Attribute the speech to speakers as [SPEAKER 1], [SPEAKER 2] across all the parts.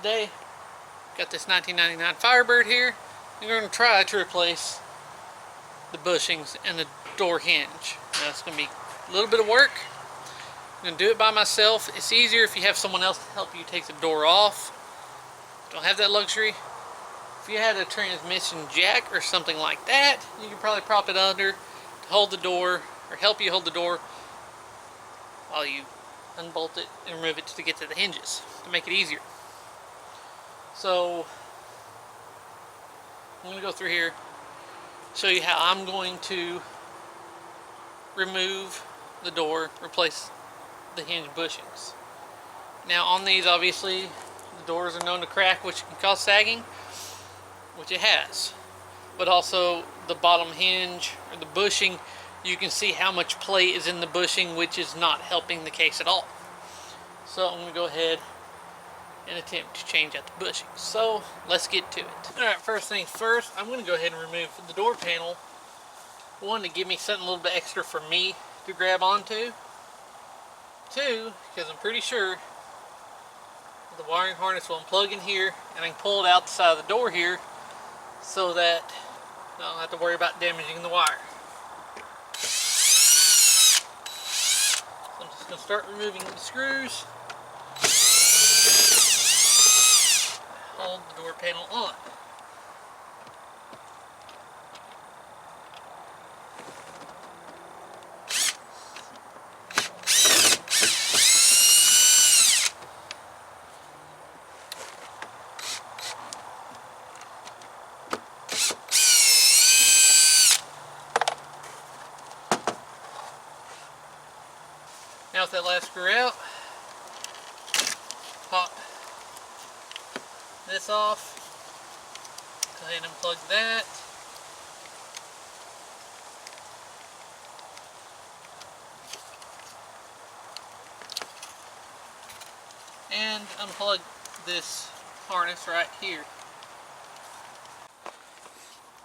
[SPEAKER 1] today, got this 1999 Firebird here. I'm going to try to replace the bushings and the door hinge. Now it's going to be a little bit of work. I'm going to do it by myself. It's easier if you have someone else to help you take the door off. Don't have that luxury. If you had a transmission jack or something like that, you could probably prop it under to hold the door, or help you hold the door while you unbolt it and remove it to get to the hinges to make it easier. So I'm going to go through here, show you how I'm going to remove the door, replace the hinge bushings. Now on these, obviously the doors are known to crack, which can cause sagging, which it has, but also the bottom hinge or the bushing, you can see how much plate is in the bushing, which is not helping the case at all. So I'm going to go ahead and attempt to change out the bushing. So let's get to it. Alright, first things first, I'm going to go ahead and remove the door panel. One, to give me something a little bit extra for me to grab onto. Two, because I'm pretty sure the wiring harness will unplug in here and I can pull it out the side of the door here so that I don't have to worry about damaging the wire. So I'm just going to start removing the screws. Hold the door panel on. Now with that last screw out, pop this off, go ahead and unplug that. And unplug this harness right here.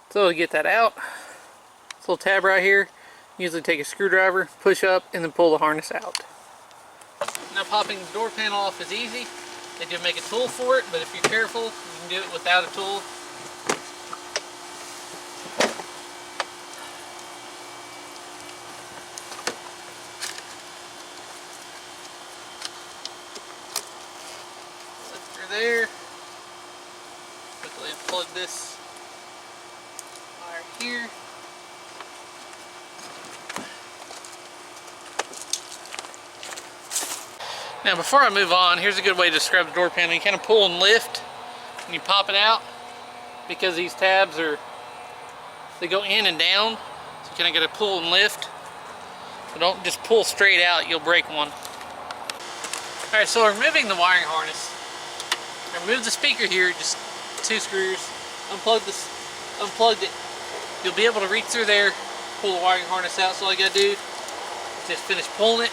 [SPEAKER 1] So to get that out, this little tab right here, usually take a screwdriver, push up, and then pull the harness out. Now popping the door panel off is easy. They do make a tool for it, but if you're careful, you can do it without a tool. Set through there. Quickly unplug this wire here. Now before I move on, here's a good way to describe the door panel. You kind of pull and lift and you pop it out, because these tabs they go in and down, so you kind of got to pull and lift. So don't just pull straight out, you'll break one. Alright, so removing the wiring harness. I removed the speaker here, just 2 screws. Unplugged it. You'll be able to reach through there, pull the wiring harness out, so all you got to do is just finish pulling it.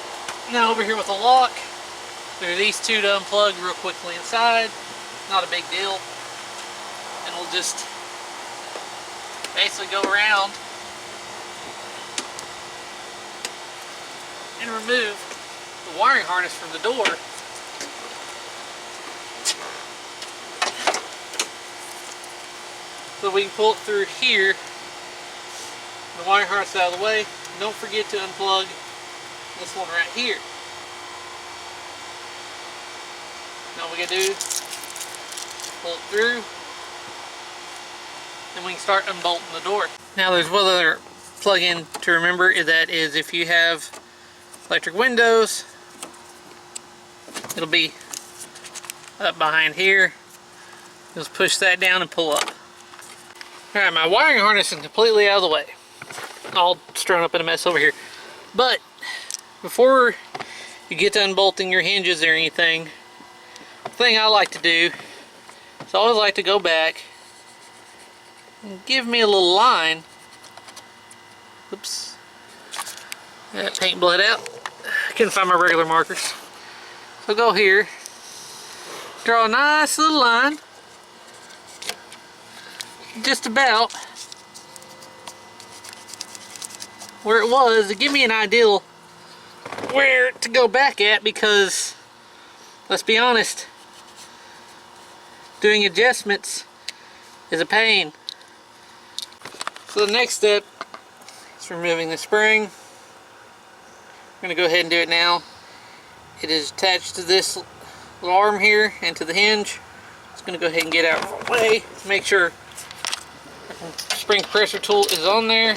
[SPEAKER 1] Now over here with the lock, there are these 2 to unplug real quickly inside. Not a big deal. And we'll just basically go around and remove the wiring harness from the door. So we can pull it through here. The wiring harness out of the way. Don't forget to unplug this one right here. Now all we gotta do, pull it through, and we can start unbolting the door. Now there's one other plug-in to remember, that is if you have electric windows, it'll be up behind here. Just push that down and pull up. Alright, my wiring harness is completely out of the way. All strewn up in a mess over here. But before you get to unbolting your hinges or anything, the thing I like to do is I always like to go back and give me a little line. Oops. That paint bled out. I couldn't find my regular markers. So go here, draw a nice little line, just about where it was, to give me an idea where to go back at, because let's be honest, doing adjustments is a pain. So the next step is removing the spring. I'm going to go ahead and do it now. It is attached to this little arm here and to the hinge. Just going to go ahead and get out of the way. Make sure the spring pressure tool is on there.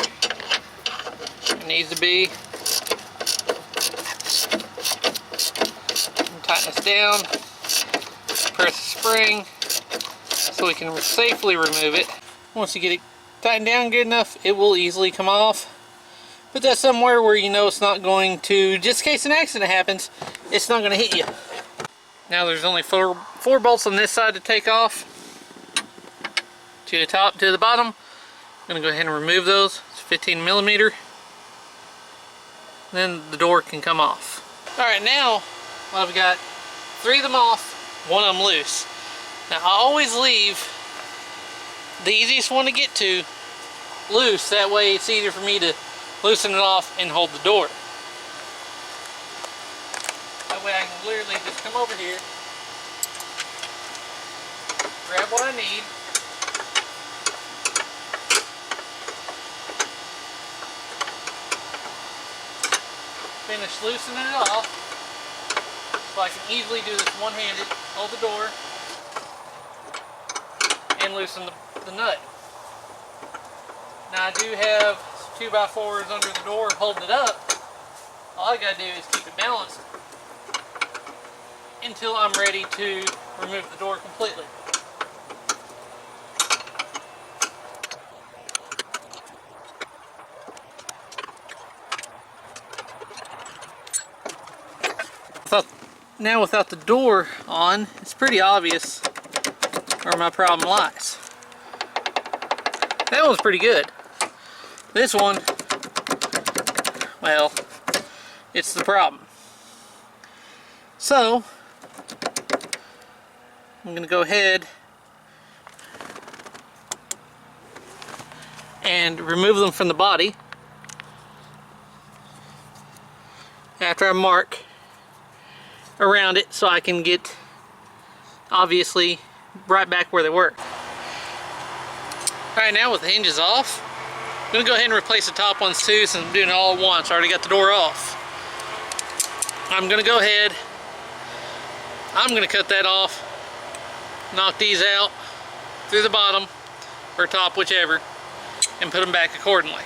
[SPEAKER 1] It needs to be. And tighten this down. Press the spring so we can safely remove it. Once you get it tightened down good enough, it will easily come off. Put that somewhere where you know it's not going to, just in case an accident happens, it's not going to hit you. Now there's only four bolts on this side to take off. To the top, to the bottom. I'm going to go ahead and remove those. It's 15 millimeter. Then the door can come off. Alright, now I've got 3 of them off, 1 of them loose. Now I always leave the easiest one to get to loose. That way it's easier for me to loosen it off and hold the door. That way I can literally just come over here, grab what I need, finish loosening it off, so I can easily do this one-handed, hold the door, and loosen the nut. Now I do have 2x4s under the door holding it up. All I gotta do is keep it balanced until I'm ready to remove the door completely. Now without the door on, it's pretty obvious where my problem lies. That one's pretty good. This one, well, it's the problem. So, I'm going to go ahead and remove them from the body after I mark around it so I can get, obviously, right back where they were. Alright, now with the hinges off, I'm going to go ahead and replace the top ones too, since I'm doing it all at once. I already got the door off. I'm going to go ahead, I'm going to cut that off, knock these out through the bottom or top, whichever, and put them back accordingly.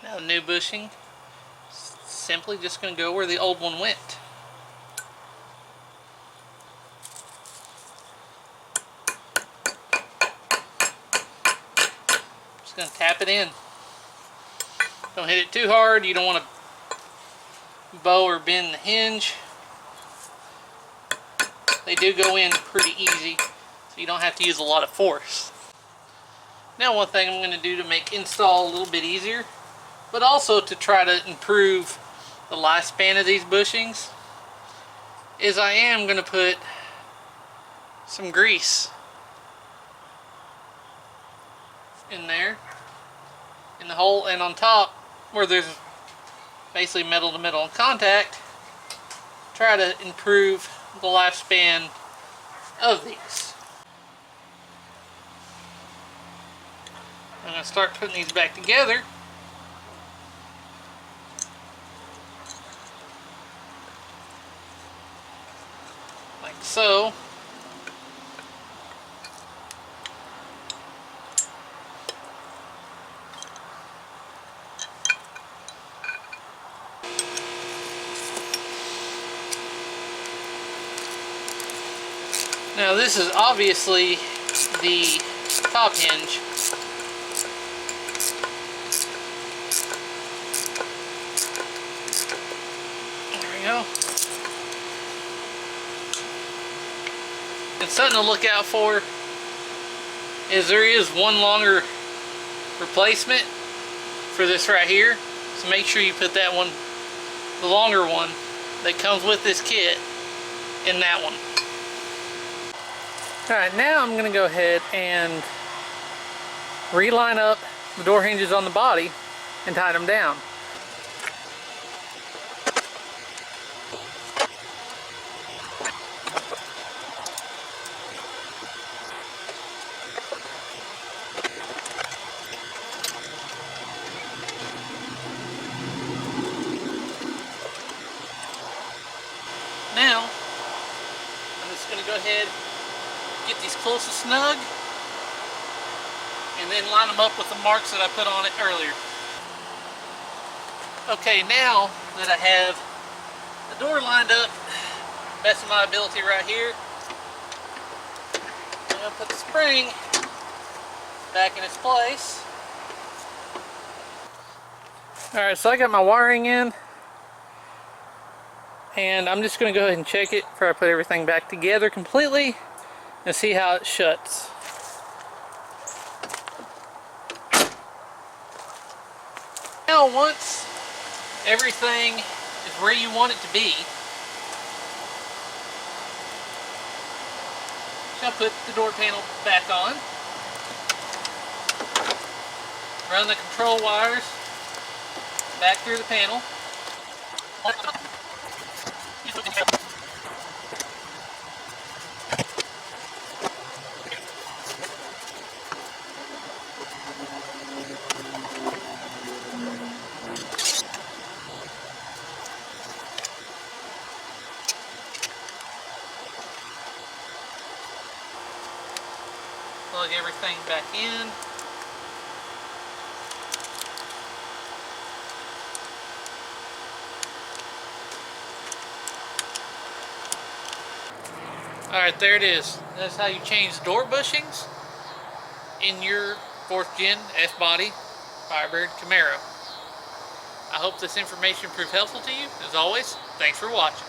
[SPEAKER 1] Now the new bushing, simply just going to go where the old one went. Just going to tap it in. Don't hit it too hard. You don't want to bow or bend the hinge. They do go in pretty easy, so you don't have to use a lot of force. Now one thing I'm going to do to make install a little bit easier, but also to try to improve the lifespan of these bushings, is I am going to put some grease in there, in the hole, and on top where there's basically metal to metal contact, try to improve the lifespan of these. I'm going to start putting these back together. Like so. Now this is obviously the top hinge. There we go. And something to look out for is there is one longer replacement for this right here. So make sure you put that one, the longer one that comes with this kit, in that one. Alright, now I'm going to go ahead and reline up the door hinges on the body and tighten them down. Now, I'm just going to go ahead, get these close and snug, and then line them up with the marks that I put on it earlier. Okay, now that I have the door lined up, best of my ability right here, I'm going to put the spring back in its place. Alright, so I got my wiring in, and I'm just going to go ahead and check it before I put everything back together completely and see how it shuts. Now once everything is where you want it to be, I'll put the door panel back on, run the control wires back through the panel. Plug everything back in. Alright, there it is. That's how you change door bushings in your 4th gen F-body Firebird Camaro. I hope this information proved helpful to you. As always, thanks for watching.